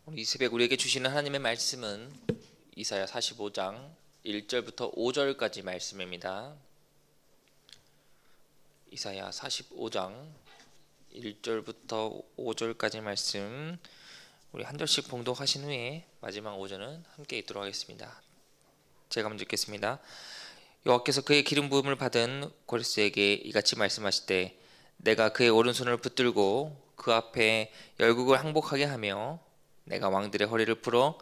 오늘 이 새벽 우리에게 주시는 하나님의 말씀은 이사야 45장 1절부터 5절까지 말씀입니다. 이사야 45장 1절부터 5절까지 말씀, 우리 한 절씩 봉독하신 후에 마지막 5절은 함께 읽도록 하겠습니다. 제가 먼저 읽겠습니다. 여호와께서 그의 기름 부음을 받은 고레스에게 이같이 말씀하시되, 내가 그의 오른손을 붙들고 그 앞에 열국을 항복하게 하며 내가 왕들의 허리를 풀어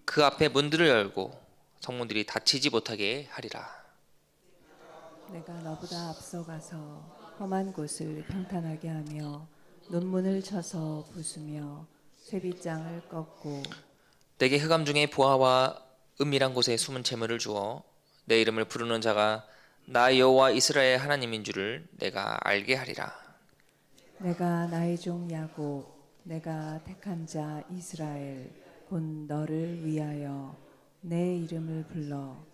그 앞에 문들을 열고 성문들이 닫히지 못하게 하리라. 내가 너보다 앞서가서 험한 곳을 평탄하게 하며 논문을 쳐서 부수며 쇠빗장을 꺾고 내게 흑암 중에 보화와 은밀한 곳에 숨은 재물을 주어 내 이름을 부르는 자가 나 여호와 이스라엘 하나님인 줄을 내가 알게 하리라. 내가 나의 종 야곱 내가 택한 자 이스라엘 곧 너를 위하여 내 이름을 불러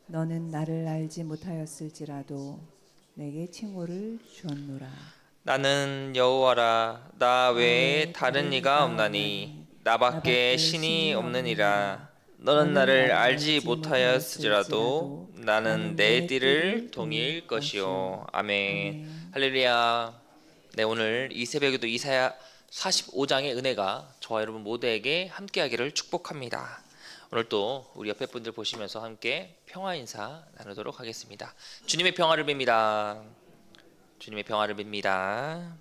너는 나를 알지 못하였을지라도 내게 칭호를 주었노라. 나는 여호와라, 나 외에 다른 이가 없나니 나밖에 신이 없느니라. 너는 나를 알지 못하였을지라도 나는 내 띠를 동일 것이요. 아멘. 할렐루야. 네, 오늘 이 새벽에도 이사야 45장의 은혜가 저와 여러분 모두에게 함께하기를 축복합니다. 오늘 또 우리 옆에 분들 보시면서 함께 평화 인사 나누도록 하겠습니다. 주님의 평화를 빕니다. 주님의 평화를 빕니다.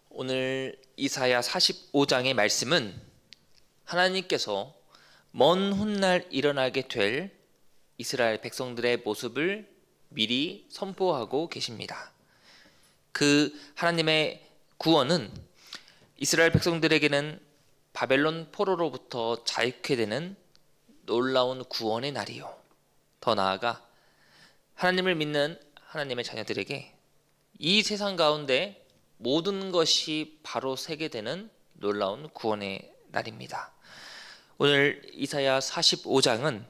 오늘 이사야 45장의 말씀은 하나님께서 먼 훗날 일어나게 될 이스라엘 백성들의 모습을 미리 선포하고 계십니다. 그 하나님의 구원은 이스라엘 백성들에게는 바벨론 포로로부터 자유케 되는 놀라운 구원의 날이요, 더 나아가 하나님을 믿는 하나님의 자녀들에게 이 세상 가운데 모든 것이 바로 세게 되는 놀라운 구원의 날입니다. 오늘 이사야 45장은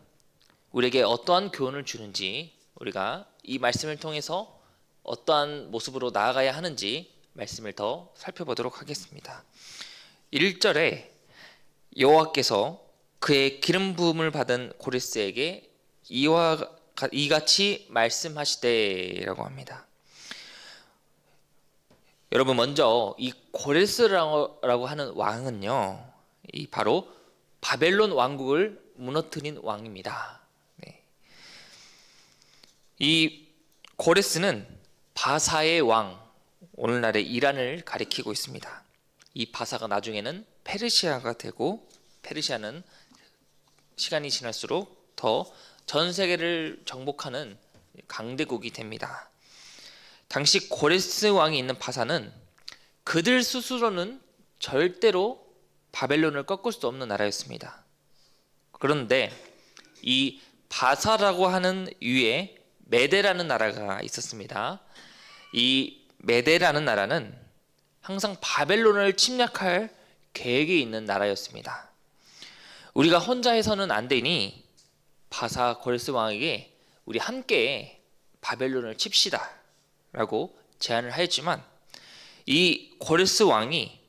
우리에게 어떠한 교훈을 주는지, 우리가 이 말씀을 통해서 어떠한 모습으로 나아가야 하는지 말씀을 더 살펴보도록 하겠습니다. 1절에 여호와께서 그의 기름 부음을 받은 고레스에게 이같이 말씀하시되라고 합니다. 여러분, 먼저 이 고레스라고 하는 왕은요, 이 바로 바벨론 왕국을 무너뜨린 왕입니다. 네. 이 고레스는 바사의 왕, 오늘날의 이란을 가리키고 있습니다. 이 바사가 나중에는 페르시아가 되고, 페르시아는 시간이 지날수록 더 전 세계를 정복하는 강대국이 됩니다. 당시 고레스 왕이 있는 바사는 그들 스스로는 절대로 바벨론을 꺾을 수 없는 나라였습니다. 그런데 이 바사라고 하는 위에 메데라는 나라가 있었습니다. 이 메데라는 나라는 항상 바벨론을 침략할 계획이 있는 나라였습니다. 우리가 혼자 해서는 안 되니 바사 고레스 왕에게 우리 함께 바벨론을 칩시다 라고 제안을 하였지만, 이 고레스 왕이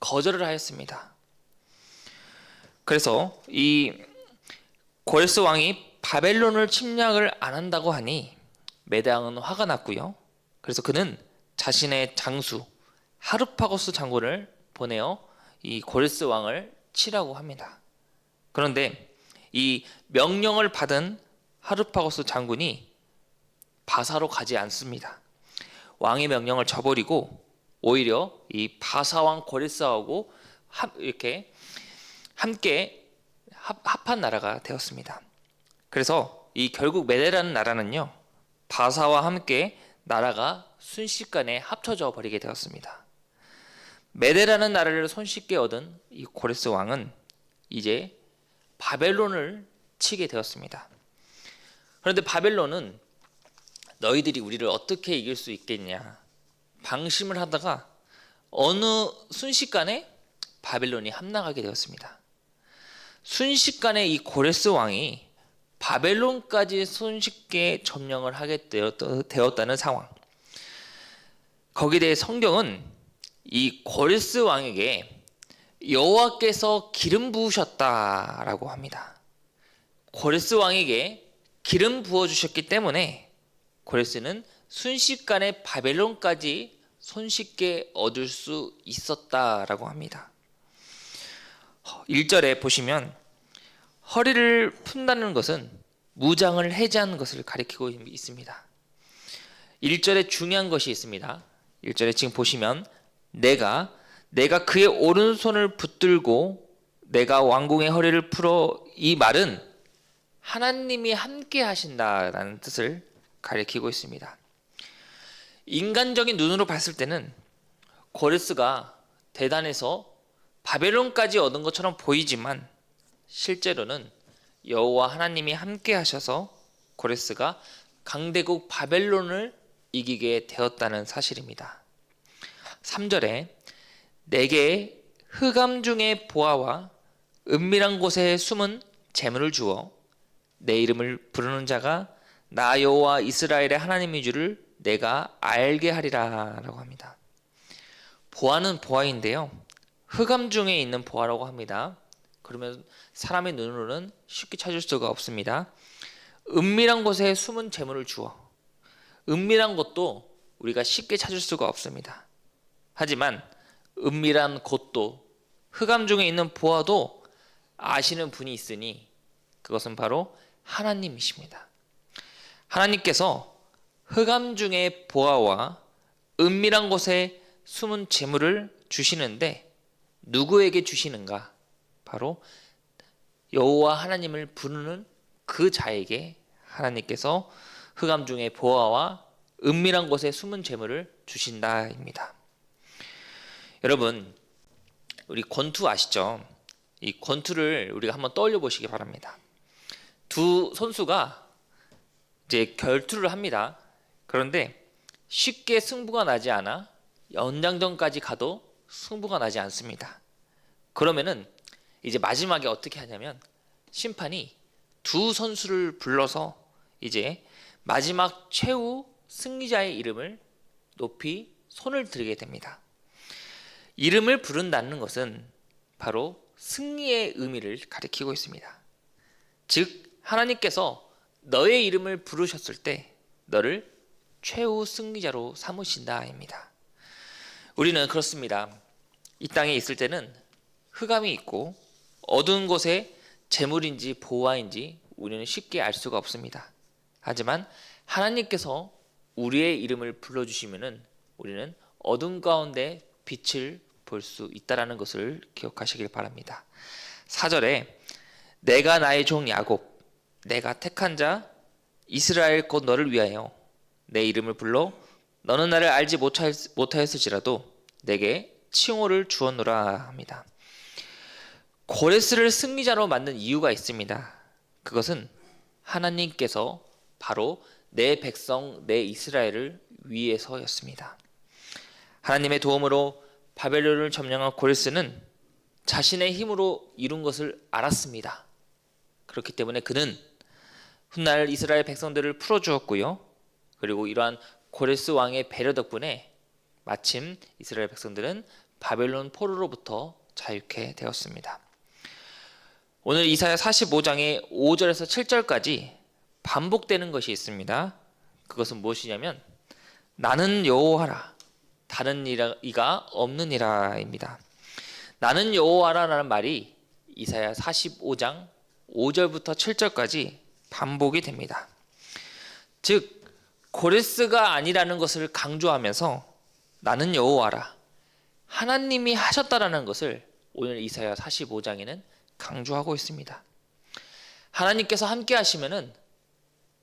거절을 하였습니다. 그래서 이 고레스 왕이 바벨론을 침략을 안 한다고 하니 메데 왕은 화가 났고요. 그래서 그는 자신의 장수 하르파고스 장군을 보내어 이 고레스 왕을 치라고 합니다. 그런데 이 명령을 받은 하르파고스 장군이 바사로 가지 않습니다. 왕의 명령을 저버리고 오히려 이 바사왕 고레스하고 이렇게 함께 합한 나라가 되었습니다. 그래서 이 결국 메데라는 나라는요, 바사와 함께 나라가 순식간에 합쳐져 버리게 되었습니다. 메데라는 나라를 손쉽게 얻은 이 고레스 왕은 이제 바벨론을 치게 되었습니다. 그런데 바벨론은 너희들이 우리를 어떻게 이길 수 있겠냐 방심을 하다가 어느 순식간에 바벨론이 함락하게 되었습니다. 순식간에 이 고레스 왕이 바벨론까지 손쉽게 점령을 하게 되었다는 상황. 거기에 대해 성경은 이 고레스 왕에게 여호와께서 기름 부으셨다라고 합니다. 고레스 왕에게 기름 부어 주셨기 때문에 고레스는 순식간에 바벨론까지 손쉽게 얻을 수 있었다라고 합니다. 1절에 보시면 허리를 푼다는 것은 무장을 해제하는 것을 가리키고 있습니다. 1절에 중요한 것이 있습니다. 1절에 지금 보시면 내가 그의 오른손을 붙들고 내가 왕궁의 허리를 풀어, 이 말은 하나님이 함께 하신다라는 뜻을 가리키고 있습니다. 인간적인 눈으로 봤을 때는 고레스가 대단해서 바벨론까지 얻은 것처럼 보이지만 실제로는 여호와 하나님이 함께 하셔서 고레스가 강대국 바벨론을 이기게 되었다는 사실입니다. 3절에 내게 흑암 중의 보화와 은밀한 곳에 숨은 재물을 주어 내 이름을 부르는 자가 나 여호와 이스라엘의 하나님인 줄을 내가 알게 하리라 라고 합니다. 보화는 보화인데요, 흑암 중에 있는 보화라고 합니다. 그러면 사람의 눈으로는 쉽게 찾을 수가 없습니다. 은밀한 곳에 숨은 재물을 주어, 은밀한 곳도 우리가 쉽게 찾을 수가 없습니다. 하지만 은밀한 곳도, 흑암 중에 있는 보화도 아시는 분이 있으니 그것은 바로 하나님이십니다. 하나님께서 흑암 중의 보화와 은밀한 곳에 숨은 재물을 주시는데 누구에게 주시는가? 바로 여호와 하나님을 부르는 그 자에게 하나님께서 흑암 중의 보화와 은밀한 곳에 숨은 재물을 주신다입니다. 여러분, 우리 권투 아시죠? 이 권투를 우리가 한번 떠올려 보시기 바랍니다. 두 선수가 이제 결투를 합니다. 그런데 쉽게 승부가 나지 않아 연장전까지 가도 승부가 나지 않습니다. 그러면은 이제 마지막에 어떻게 하냐면 심판이 두 선수를 불러서 이제 마지막 최후 승리자의 이름을 높이 손을 들게 됩니다. 이름을 부른다는 것은 바로 승리의 의미를 가리키고 있습니다. 즉 하나님께서 너의 이름을 부르셨을 때 너를 최후 승리자로 삼으신다입니다. 우리는 그렇습니다. 이 땅에 있을 때는 흑암이 있고 어두운 곳에 재물인지 보화인지 우리는 쉽게 알 수가 없습니다. 하지만 하나님께서 우리의 이름을 불러주시면은 우리는 어둠 가운데 빛을 볼 수 있다라는 것을 기억하시길 바랍니다. 4절에 내가 나의 종 야곱, 내가 택한 자 이스라엘 곧 너를 위하여 내 이름을 불러 너는 나를 알지 못하였을지라도 내게 칭호를 주었노라 합니다. 고레스를 승리자로 만든 이유가 있습니다. 그것은 하나님께서 바로 내 백성 내 이스라엘을 위해서였습니다. 하나님의 도움으로 바벨론을 점령한 고레스는 자신의 힘으로 이룬 것을 알았습니다. 그렇기 때문에 그는 훗날 이스라엘 백성들을 풀어주었고요. 그리고 이러한 고레스 왕의 배려 덕분에 마침 이스라엘 백성들은 바벨론 포로로부터 자유케 되었습니다. 오늘 이사야 45장의 5절에서 7절까지 반복되는 것이 있습니다. 그것은 무엇이냐면 나는 여호와라 다른 이가 없느니라입니다. 나는 여호와라라는 말이 이사야 45장 5절부터 7절까지 반복이 됩니다. 즉 고레스가 아니라는 것을 강조하면서 나는 여호와라 하나님이 하셨다라는 것을 오늘 이사야 45장에는 강조하고 있습니다. 하나님께서 함께 하시면은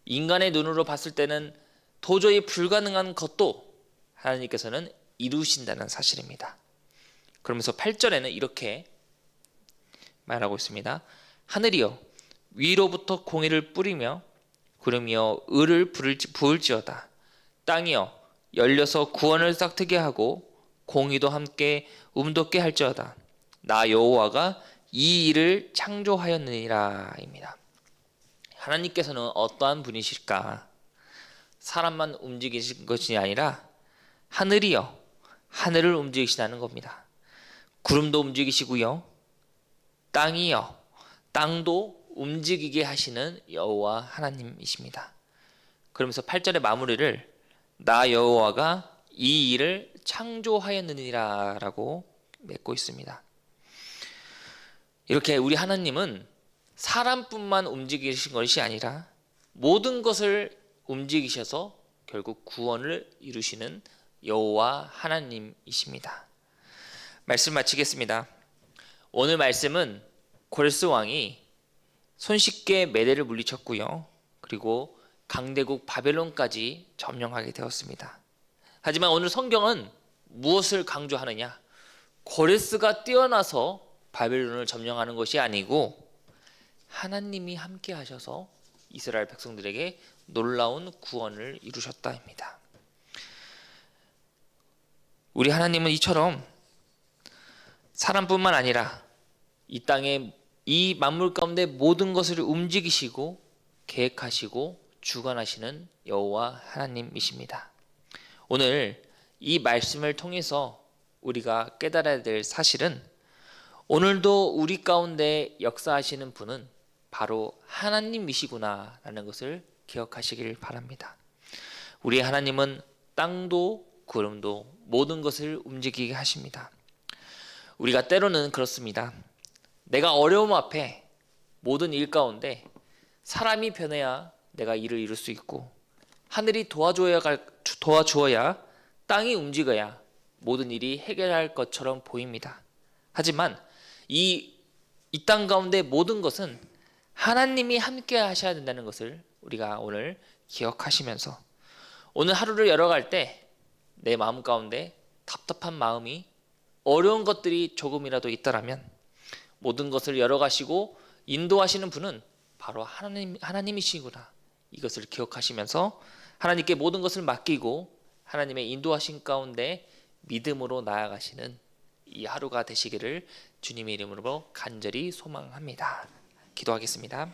인간의 눈으로 봤을 때는 도저히 불가능한 것도 하나님께서는 이루신다는 사실입니다. 그러면서 8절에는 이렇게 말하고 있습니다. 하늘이여 위로부터 공의를 뿌리며 구름이여 을을 부을지어다. 땅이여 열려서 구원을 싹트게 하고 공의도 함께 움돋게 할지어다. 나 여호와가 이 일을 창조하였느니라입니다. 하나님께서는 어떠한 분이실까? 사람만 움직이신 것이 아니라 하늘이여 하늘을 움직이시다는 겁니다. 구름도 움직이시고요. 땅도 움직이게 하시는 여호와 하나님이십니다. 그러면서 8절의 마무리를 나 여호와가 이 일을 창조하였느니라 라고 맺고 있습니다. 이렇게 우리 하나님은 사람뿐만 움직이신 것이 아니라 모든 것을 움직이셔서 결국 구원을 이루시는 여호와 하나님이십니다. 말씀 마치겠습니다. 오늘 말씀은 고레스 왕이 손쉽게 메대를 물리쳤고요. 그리고 강대국 바벨론까지 점령하게 되었습니다. 하지만 오늘 성경은 무엇을 강조하느냐? 고레스가 뛰어나서 바벨론을 점령하는 것이 아니고 하나님이 함께 하셔서 이스라엘 백성들에게 놀라운 구원을 이루셨다입니다. 우리 하나님은 이처럼 사람뿐만 아니라 이 땅의 이 만물 가운데 모든 것을 움직이시고 계획하시고 주관하시는 여호와 하나님이십니다. 오늘 이 말씀을 통해서 우리가 깨달아야 될 사실은 오늘도 우리 가운데 역사하시는 분은 바로 하나님이시구나라는 것을 기억하시길 바랍니다. 우리 하나님은 땅도 구름도 모든 것을 움직이게 하십니다. 우리가 때로는 그렇습니다. 내가 어려움 앞에 모든 일 가운데 사람이 변해야 내가 일을 이룰 수 있고 하늘이 도와주어야 땅이 움직여야 모든 일이 해결할 것처럼 보입니다. 하지만 이 땅 가운데 모든 것은 하나님이 함께 하셔야 된다는 것을 우리가 오늘 기억하시면서 오늘 하루를 열어갈 때 내 마음 가운데 답답한 마음이 어려운 것들이 조금이라도 있다라면 모든 것을 열어가시고 인도하시는 분은 바로 하나님이시구나. 이것을 기억하시면서 하나님께 모든 것을 맡기고 하나님의 인도하신 가운데 믿음으로 나아가시는 이 하루가 되시기를 주님의 이름으로 간절히 소망합니다. 기도하겠습니다.